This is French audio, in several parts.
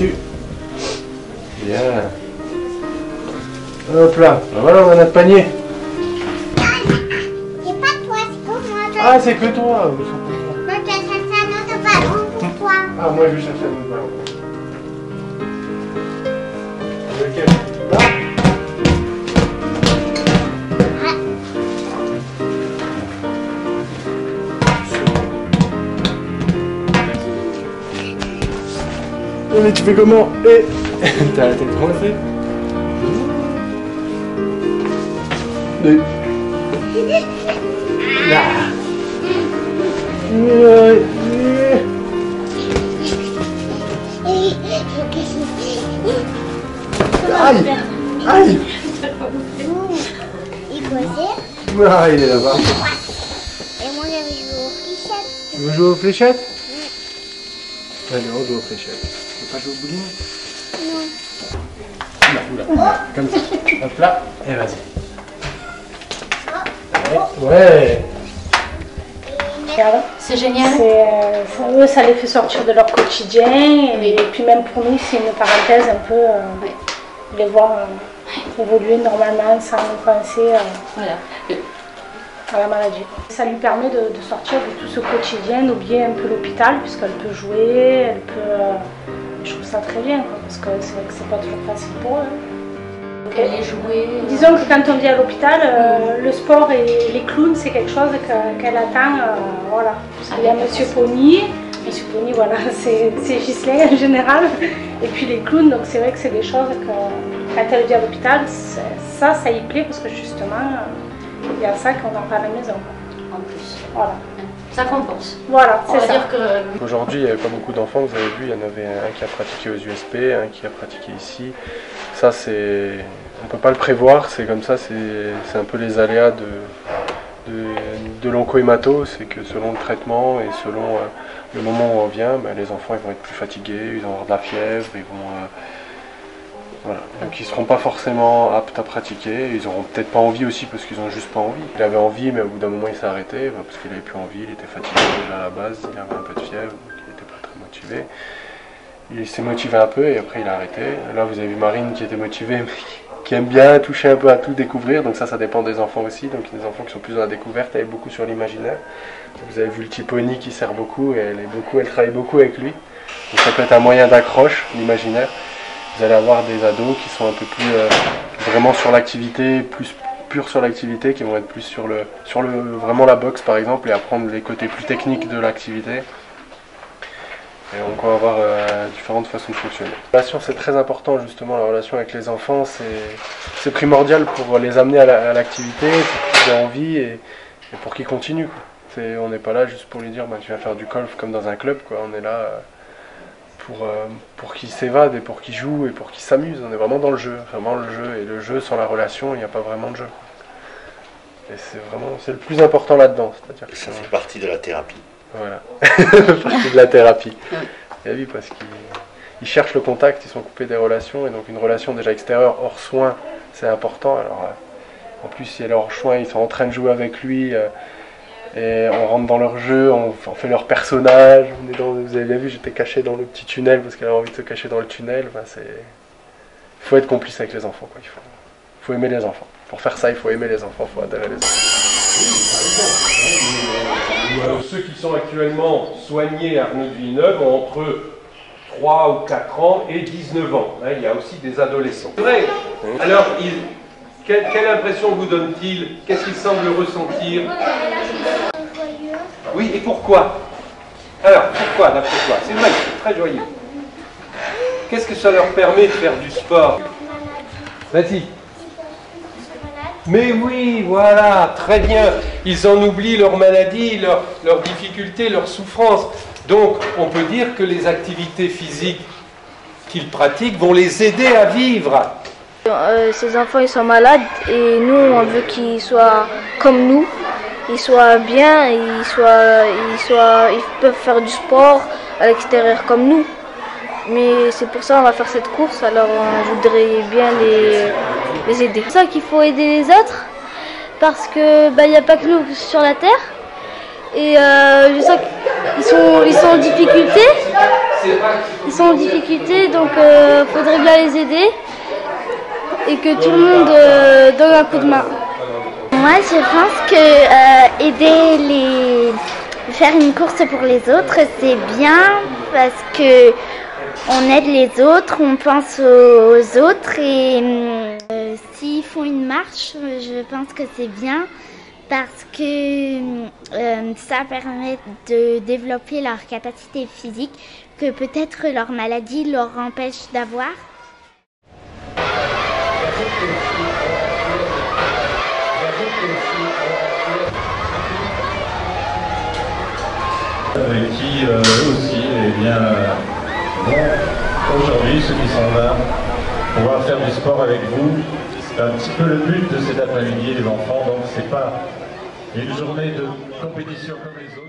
dessus. Bien. Hop là. Voilà, on a notre panier. C'est pas toi, c'est pour moi. Ah, c'est que toi. Non, tu as cherché un autre ballon pour toi. Ah, moi je vais chercher un autre ballon. Lequel? Là? Mais tu fais comment? Eh t'as la tête coincée? Là. Aïe! Aïe! Il faut dire. Ah, il est là-bas. Et moi, j'avais joué aux fléchettes. Tu veux jouer aux fléchettes? Allez, on joue aux fléchettes. Tu veux pas jouer au bowling? Non. Oula, oula, comme ça. Hop là, et vas-y. Ouais. C'est génial. Eux, ça les fait sortir de leur quotidien. Et puis même pour nous, c'est une parenthèse un peu. Les voir évoluer normalement sans penser Voilà. à la maladie. Ça lui permet de sortir de tout ce quotidien, d'oublier un peu l'hôpital, puisqu'elle peut jouer, elle peut. Je trouve ça très bien, quoi, parce que c'est vrai que c'est pas toujours facile pour eux. Aller jouer. Disons que quand on vient à l'hôpital, le sport et les clowns, c'est quelque chose qu'elle attend. Voilà. Parce qu'il y a Monsieur Pony. Monsieur Pony, voilà, c'est Ghislain en général. Et puis les clowns, donc c'est vrai que c'est des choses que quand elle vient à l'hôpital, ça y plaît parce que justement, il y a ça qu'on n'a pas à la maison. En plus. Voilà. Ça compense. Voilà, c'est ça. Dire que... Aujourd'hui, il n'y avait pas beaucoup d'enfants, vous avez vu, il y en avait un qui a pratiqué aux USP, un qui a pratiqué ici. Ça, c'est... On ne peut pas le prévoir, c'est comme ça, c'est un peu les aléas de l'oncohémato, c'est que selon le traitement et selon le moment où on vient, ben, les enfants ils vont être plus fatigués, ils vont avoir de la fièvre, ils vont... voilà. Donc ils ne seront pas forcément aptes à pratiquer, ils n'auront peut-être pas envie aussi parce qu'ils n'ont juste pas envie. Il avait envie mais au bout d'un moment il s'est arrêté parce qu'il n'avait plus envie, il était fatigué déjà à la base, il avait un peu de fièvre, donc il n'était pas très motivé. Il s'est motivé un peu et après il a arrêté. Là vous avez vu Marine qui était motivée mais qui aime bien toucher un peu à tout, découvrir, donc ça dépend des enfants aussi, donc des enfants qui sont plus dans la découverte, elle est beaucoup sur l'imaginaire. Vous avez vu le petit Pony qui sert beaucoup et elle travaille beaucoup avec lui, donc ça peut être un moyen d'accroche, l'imaginaire. Vous allez avoir des ados qui sont un peu plus vraiment sur l'activité, plus pure sur l'activité, qui vont être plus sur vraiment la boxe par exemple, et apprendre les côtés plus techniques de l'activité. Et on va avoir différentes façons de fonctionner. La relation, c'est très important justement, la relation avec les enfants, c'est primordial pour les amener à l'activité, pour qu'ils aient envie et pour qu'ils continuent. On n'est pas là juste pour lui dire bah, tu vas faire du golf comme dans un club, quoi. On est là pour qu'ils s'évadent et pour qu'ils jouent et pour qu'ils s'amusent. On est vraiment dans le jeu, et le jeu sans la relation, il n'y a pas vraiment de jeu. Et c'est le plus important là-dedans. Ça fait partie de la thérapie. Voilà, partie de la thérapie. Et oui, parce qu'ils cherchent le contact, ils sont coupés des relations, et donc une relation déjà extérieure, hors soin, c'est important. Alors, en plus, si elle est hors soin, ils sont en train de jouer avec lui, et on rentre dans leur jeu, on fait leur personnage. Vous avez bien vu, j'étais caché dans le petit tunnel parce qu'elle avait envie de se cacher dans le tunnel. Il faut être complice avec les enfants, quoi. Il faut aimer les enfants. Pour faire ça, il faut aimer les enfants, il faut adhérer les enfants. Ceux qui sont actuellement soignés à Arnaud de Villeneuve ont entre 3 ou 4 ans et 19 ans. Là, il y a aussi des adolescents. C'est vrai. Alors, quelle impression vous donne-t-il? Qu'est-ce qu'il semble ressentir? Oui, et pourquoi? Alors, pourquoi, d'après toi? C'est magnifique, très joyeux. Qu'est-ce que ça leur permet de faire du sport? Vas-y. Mais oui, voilà, très bien. Ils en oublient leur maladie, leurs difficultés, leurs souffrances. Donc, on peut dire que les activités physiques qu'ils pratiquent vont les aider à vivre. Ces enfants, ils sont malades et nous, on veut qu'ils soient comme nous. Ils soient bien, ils peuvent faire du sport à l'extérieur comme nous. Mais c'est pour ça qu'on va faire cette course, alors on voudrait bien les aider. C'est ça qu'il faut aider les autres, parce que il n'y a pas que nous sur la terre. Et je sais qu'ils sont en difficulté, ils sont en difficulté, donc faudrait bien les aider et que tout le monde donne un coup de main. Moi, je pense que faire une course pour les autres, c'est bien parce que on aide les autres, on pense aux autres et s'ils font une marche, je pense que c'est bien parce que ça permet de développer leur capacité physique que peut-être leur maladie leur empêche d'avoir. Avec qui eux aussi, eh bien, vont aujourd'hui, ceux qui sont là, pouvoir faire du sport avec vous. C'est un petit peu le but de cet après-midi, les enfants, donc c'est pas une journée de compétition comme les autres.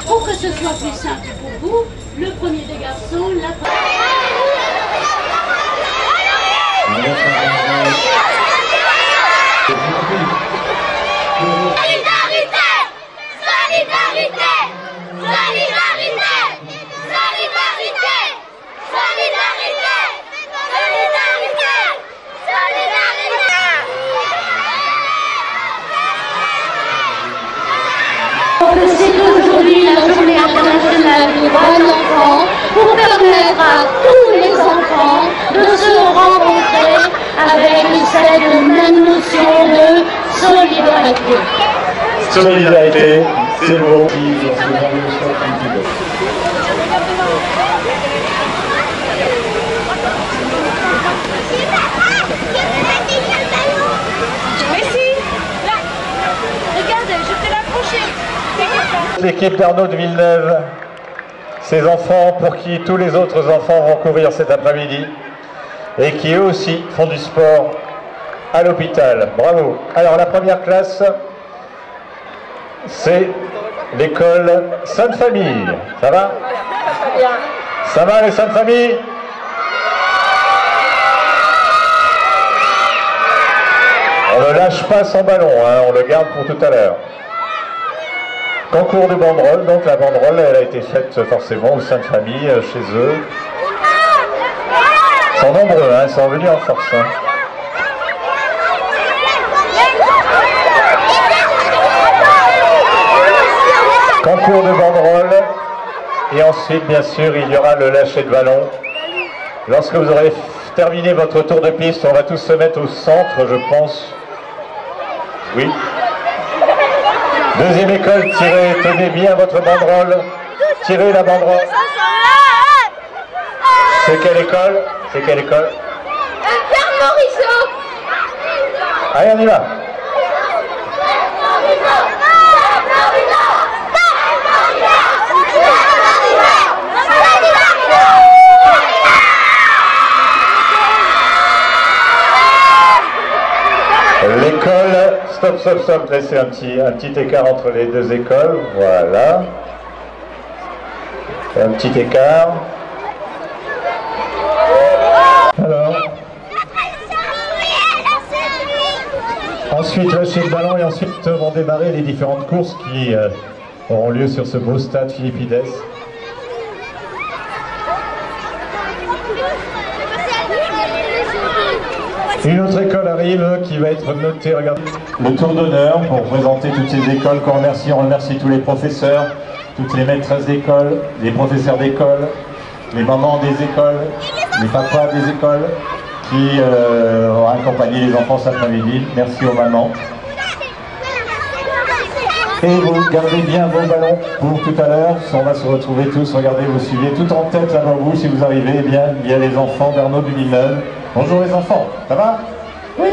Pour que ce soit plus simple pour vous, le premier des garçons, la Solidarité! Solidarité! Solidarité! Solidarité! Solidarité! Solidarité! Solidarité! C'est aujourd'hui la journée internationale des droits de l'enfant pour permettre à tous les enfants de se rencontrer avec cette même notion de solidarité. Solidarité, c'est bon. L'équipe d'Arnaud de Villeneuve, ces enfants pour qui tous les autres enfants vont courir cet après-midi et qui eux aussi font du sport à l'hôpital. Bravo. Alors la première classe, c'est l'école Sainte-Famille. Ça va? Ça va les Sainte-Famille? On ne lâche pas son ballon, hein, on le garde pour tout à l'heure. Concours de banderoles, donc la banderole elle a été faite forcément aux Sainte-Famille chez eux. Ils sont nombreux, hein, ils sont venus en force. Hein. Concours de banderoles et ensuite bien sûr il y aura le lâcher de ballon. Lorsque vous aurez terminé votre tour de piste, on va tous se mettre au centre, je pense. Oui. Deuxième école, tirez, tenez bien votre banderole. Tirez la banderole. C'est quelle école? C'est quelle école? Père Morisot. Allez, on y va. L'école, stop, laissez un petit écart entre les deux écoles, voilà. Un petit écart. Alors. Ensuite, lâcher le ballon et ensuite vont démarrer les différentes courses qui auront lieu sur ce beau stade Philippides. Une autre école arrive qui va être notée, regardez. Le tour d'honneur pour présenter toutes ces écoles qu'on remercie. On remercie tous les professeurs, toutes les maîtresses d'école, les professeurs d'école, les mamans des écoles, les papas des écoles qui ont accompagné les enfants cet après-midi. Merci aux mamans. Et vous gardez bien vos ballons pour tout à l'heure. On va se retrouver tous, regardez, vous suivez tout en tête avant vous. Si vous arrivez, eh bien, il y a les enfants d'Arnaud du Villeneuve. Bonjour les enfants, ça va? Oui!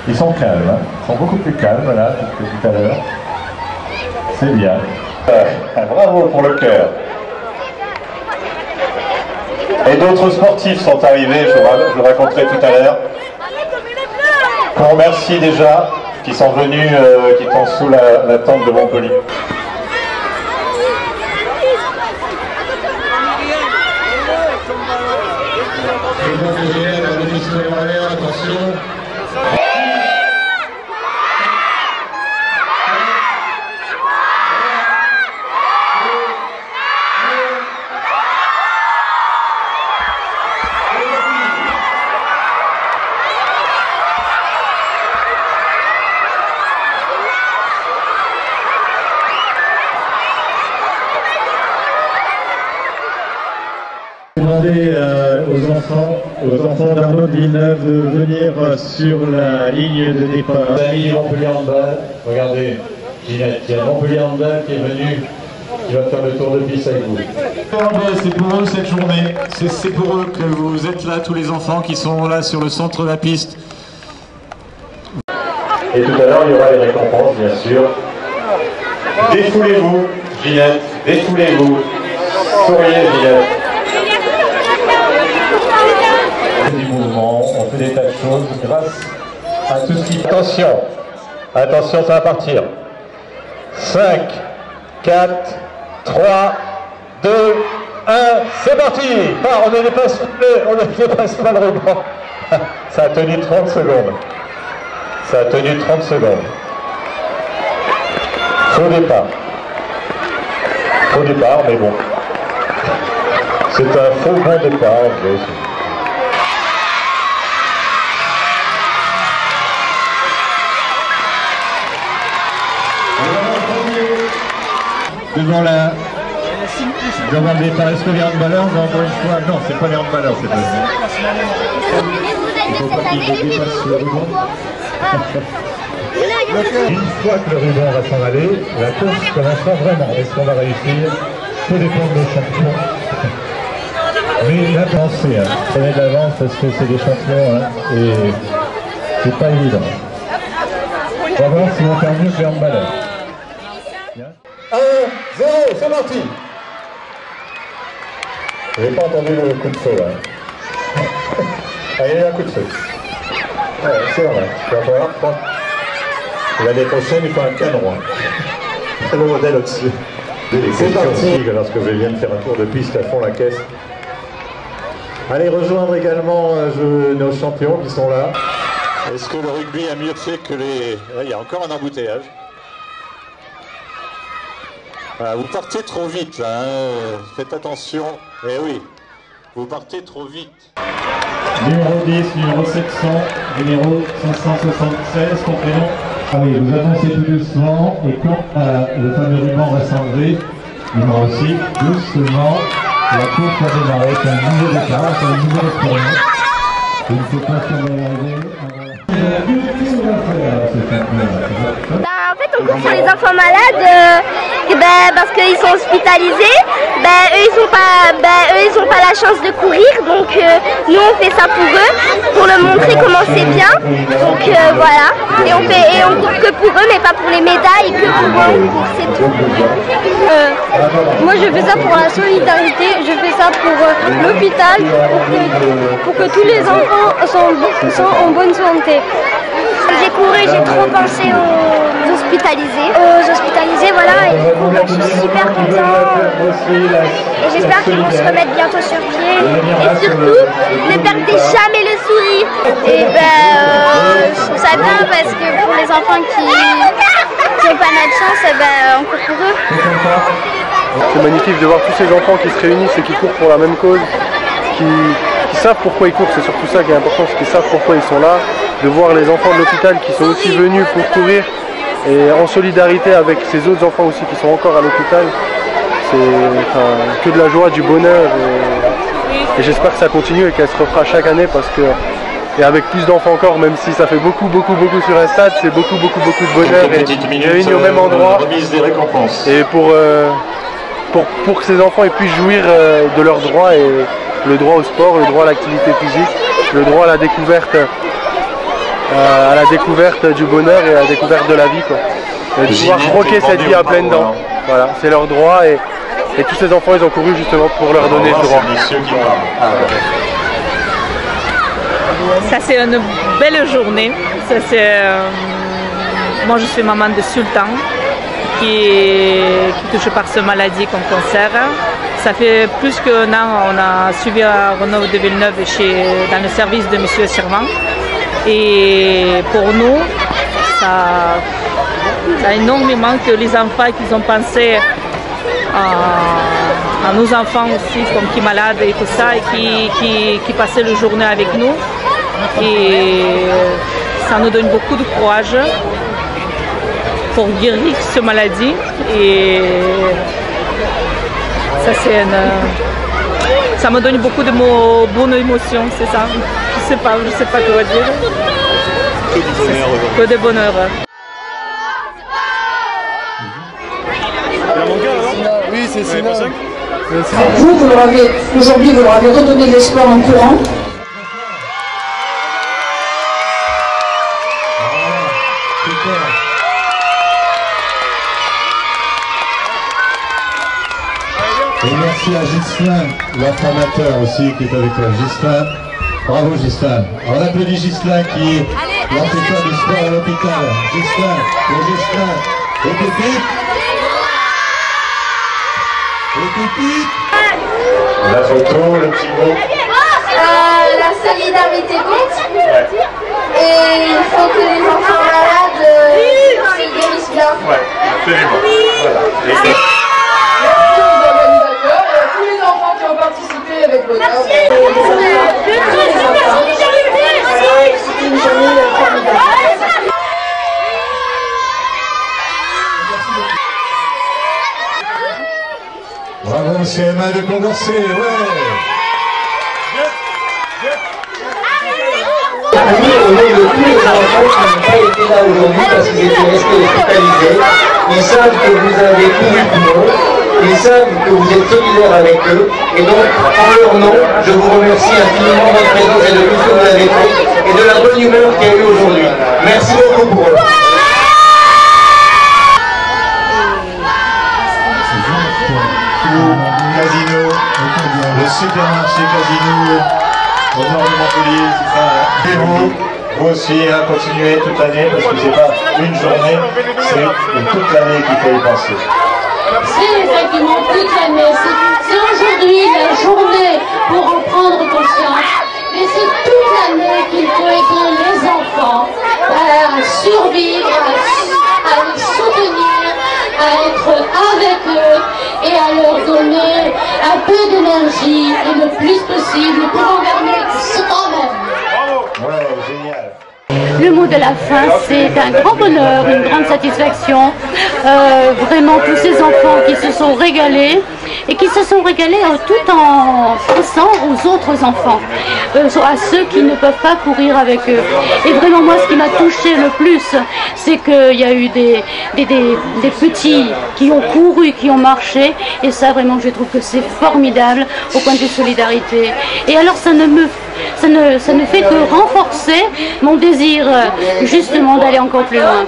Ils sont calmes, hein. Ils sont beaucoup plus calmes là que tout à l'heure. C'est bien. Bravo pour le cœur. Et d'autres sportifs sont arrivés, je vous raconterai tout à l'heure. Qu'on remercie déjà, qui sont venus, qui sont sous la tente de Montpellier. aux enfants d'Arnaud de Villeneuve de venir sur la ligne de départ. Les amis Montpellier Handball, regardez, Ginette, il y a Montpellier Handball qui est venu, qui va faire le tour de piste avec vous. C'est pour eux cette journée, c'est pour eux que vous êtes là, tous les enfants qui sont là sur le centre de la piste. Et tout à l'heure, il y aura les récompenses, bien sûr. Défoulez-vous, Ginette, défoulez-vous. Souriez, Ginette. On fait du mouvement, on fait des tas de choses grâce à tout ce qui... Attention, attention, ça va partir. 5, 4, 3, 2, 1, c'est parti. On ne dépasse pas le ruban. Ça a tenu 30 secondes. Ça a tenu 30 secondes. Faux départ. Faux départ, mais bon. C'est un faux bon départ. Devant le départ, est-ce que les handballeurs, encore une fois, non, c'est pas les handballeurs, c'est pas ça. Il faut pas qu'ils dépassent le ruban. Une fois que le ruban va s'en aller, la course commencera vraiment. Est-ce qu'on va réussir? Tout dépend de nos champions. Mais là, pensez, prenez de l'avance parce que c'est des champions, hein, et c'est pas évident. On va voir si on fait mieux que les handballeurs. 1, 0, c'est parti. Je n'ai pas entendu le coup de feu là. Allez, il y a un coup de feu. Ouais, c'est vrai. Tu vas voir, l'année prochaine, il faut un canon. Hein. C'est le modèle au-dessus. C'est parti. Lorsque je viens de faire un tour de piste à fond la caisse. Allez rejoindre également nos champions qui sont là. Est-ce que le rugby a mieux fait que les... Là, il y a encore un embouteillage. Voilà, vous partez trop vite là, hein. Faites attention. Eh oui, vous partez trop vite. Numéro 10, numéro 700, numéro 576, complément. Allez, vous avancez tout doucement et quand le fameux ruban va s'enlever, numéro 6, doucement, la course va démarrer. C'est un nouveau départ, c'est un nouveau expérience. Il ne faut pas s'en arriver. En fait, on court sur les enfants malades parce qu'ils sont hospitalisés. Eux, ils ont pas la chance de courir, donc nous on fait ça pour eux, pour leur montrer comment c'est bien. Donc voilà, et on court que pour eux, mais pas pour les médailles, que pour eux on court, c'est tout. Moi je fais ça pour la solidarité, je fais ça pour l'hôpital, pour que tous les enfants sont en bonne santé. J'ai couru, j'ai trop pensé aux hospitalisés. Voilà, et du coup, je suis super content. Et j'espère qu'ils vont se remettre bientôt sur pied. Et surtout, ne perdez jamais le sourire. Et je trouve ça bien parce que pour les enfants qui n'ont pas notre chance, on court pour eux. C'est magnifique de voir tous ces enfants qui se réunissent et qui courent pour la même cause, qui savent pourquoi ils courent, c'est surtout ça qui est important, c'est qu'ils savent pourquoi ils sont là. De voir les enfants de l'hôpital qui sont aussi venus pour courir et en solidarité avec ces autres enfants aussi qui sont encore à l'hôpital, c'est que de la joie, du bonheur et j'espère que ça continue et qu'elle se refera chaque année parce que et avec plus d'enfants encore, même si ça fait beaucoup sur un stade, c'est beaucoup de bonheur et réunis au même endroit et pour que ces enfants puissent jouir de leurs droits et le droit au sport, le droit à l'activité physique, le droit à la découverte du bonheur et à la découverte de la vie, quoi. Et de pouvoir croquer cette vie à pleines dents. Voilà, c'est leur droit et tous ces enfants ils ont couru justement pour leur donner ce droit. Ça c'est une belle journée. Moi je suis maman de Sultan qui est touché par cette maladie comme cancer. Ça fait plus qu'un an on a suivi à Renaud de Villeneuve dans le service de M. Servan. Et pour nous, ça a énormément que les enfants qui ont pensé à nos enfants aussi, comme qui sont malades et tout ça, et qui passaient la journée avec nous. Et ça nous donne beaucoup de courage pour guérir cette maladie. Et ça, c'est ça me donne beaucoup de bonnes émotions, c'est ça. Je sais pas quoi dire. Que du bonheur aujourd'hui. Que de bonheur. Oui, c'est Sina. Vous leur avez, aujourd'hui, vous leur avez redonné de l'espoir en courant. Et merci à Ghislain, l'informateur aussi qui est avec toi. Ghislain, bravo Ghislain. On applaudit Ghislain qui est l'enquêteur du sport à l'hôpital. Ghislain, et Pépite. La photo, le petit mot. La solidarité compte. Et il faut que les enfants malades se guérissent bien. Ouais, absolument. Voilà. Tous les enfants qui ont participé avec bonheur. C'était une journée formidable. Bravo CM1 de Condorcet, ouais. Au nom de tous les enfants qui n'ont pas été là aujourd'hui parce qu'ils étaient restés hospitalisés, ils savent que vous avez couru pour eux, ils savent que vous êtes solidaires avec eux, et donc en leur nom, je vous remercie infiniment de votre présence et de tout ce que vous avez fait, et de la bonne humeur qu'il y a eu aujourd'hui. Merci beaucoup pour eux. Casino, le supermarché Casino, au nord de Montpellier, c'est ça. Et vous aussi, continuez toute l'année, parce que c'est pas une journée, c'est toute l'année qu'il faut y penser. C'est effectivement toute l'année. C'est aujourd'hui la journée pour en prendre conscience. Mais c'est toute l'année qu'il faut aider les enfants à survivre, à les soutenir, à être avec eux et à leur donner un peu d'énergie et le plus possible pour en gagner ce quand même. Ouais, génial. Le mot de la fin, c'est un grand bonheur, une grande satisfaction. Vraiment tous ces enfants qui se sont régalés et qui se sont régalés tout en pensant aux autres enfants, à ceux qui ne peuvent pas courir avec eux. Et vraiment moi ce qui m'a touché le plus, c'est qu'il y a eu des petits qui ont couru, qui ont marché, et ça vraiment je trouve que c'est formidable au point de vue solidarité. Et alors ça ne fait que renforcer mon désir justement d'aller encore plus loin.